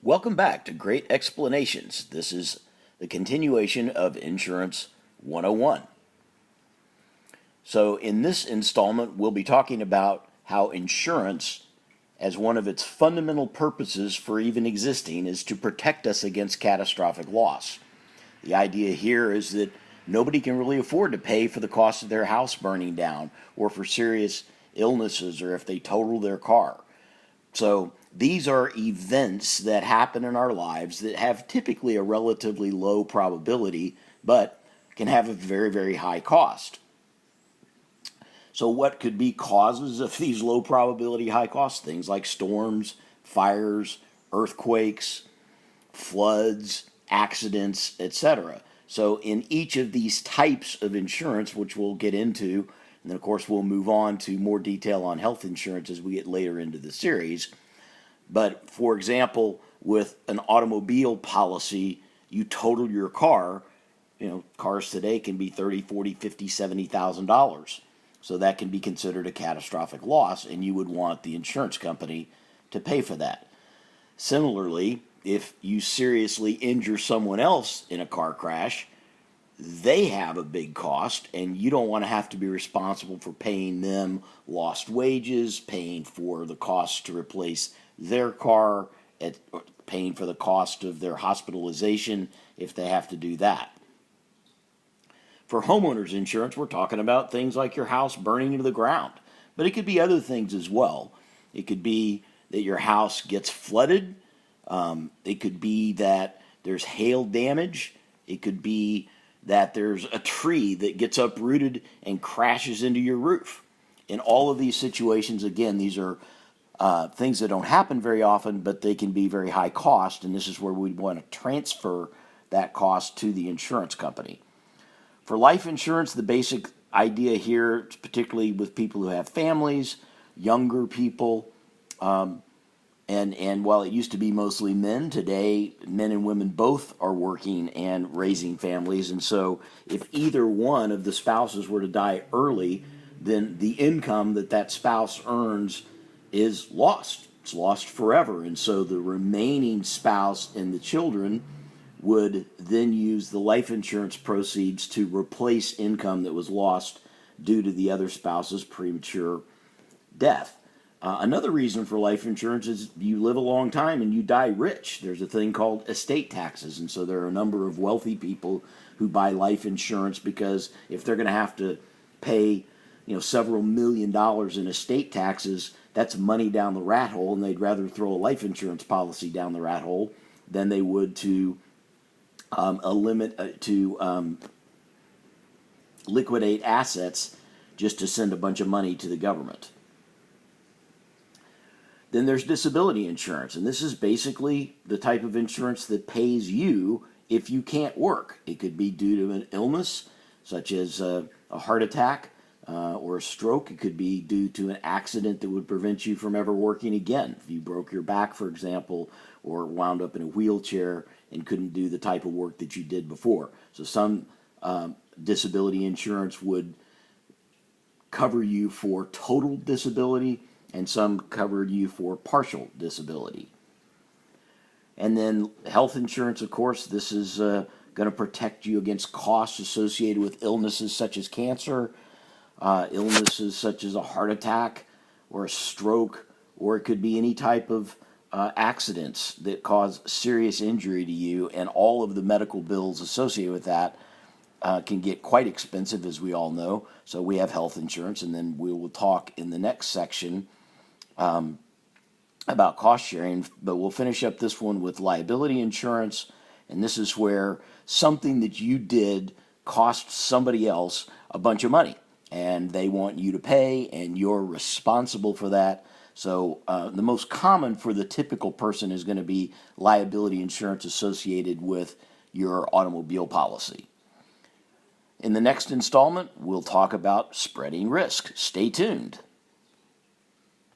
Welcome back to Great Explanations. This is the continuation of Insurance 101. So, in this installment, we'll be talking about how insurance, as one of its fundamental purposes for even existing, is to protect us against catastrophic loss. The idea here is that nobody can really afford to pay for the cost of their house burning down, or for serious illnesses, or if they total their car. So these are events that happen in our lives that have typically a relatively low probability, but can have a very, very high cost. So what could be causes of these low probability, high cost things like storms, fires, earthquakes, floods, accidents, etc.? So in each of these types of insurance, which we'll get into, and then of course we'll move on to more detail on health insurance as we get later into the series. But for example, with an automobile policy, you total your car. Cars today can be $30,000, $40,000, $50,000, $70,000. So that can be considered a catastrophic loss, and you would want the insurance company to pay for that. Similarly, if you seriously injure someone else in a car crash, they have a big cost, and you don't want to have to be responsible for paying them lost wages, paying for the cost to replace their car, paying for the cost of their hospitalization if they have to do that. For homeowners insurance, we're talking about things like your house burning into the ground, but it could be other things as well. It could be that your house gets flooded. It could be that there's hail damage. It could be that there's a tree that gets uprooted and crashes into your roof. In all of these situations, again, these are things that don't happen very often, but they can be very high cost, and this is where we'd want to transfer that cost to the insurance company. For life insurance, the basic idea here, particularly with people who have families, younger people, and while it used to be mostly men, today men and women both are working and raising families. And so if either one of the spouses were to die early, then the income that spouse earns is lost. It's lost forever. And so the remaining spouse and the children would then use the life insurance proceeds to replace income that was lost due to the other spouse's premature death. Another reason for life insurance is you live a long time and you die rich. There's a thing called estate taxes, and so there are a number of wealthy people who buy life insurance because if they're going to have to pay, several $1 million in estate taxes, that's money down the rat hole, and they'd rather throw a life insurance policy down the rat hole than they would to liquidate assets just to send a bunch of money to the government. Then there's disability insurance, and this is basically the type of insurance that pays you if you can't work. It could be due to an illness, such as a heart attack or a stroke. It could be due to an accident that would prevent you from ever working again. If you broke your back, for example, or wound up in a wheelchair and couldn't do the type of work that you did before. So some disability insurance would cover you for total disability, and some covered you for partial disability. And then health insurance, of course, this is going to protect you against costs associated with illnesses such as cancer, illnesses such as a heart attack or a stroke, or it could be any type of accidents that cause serious injury to you, and all of the medical bills associated with that can get quite expensive, as we all know. So we have health insurance, and then we will talk in the next section about cost sharing, but we'll finish up this one with liability insurance, and this is where something that you did cost somebody else a bunch of money, and they want you to pay, and you're responsible for that. So the most common for the typical person is going to be liability insurance associated with your automobile policy. In the next installment, we'll talk about spreading risk. Stay tuned.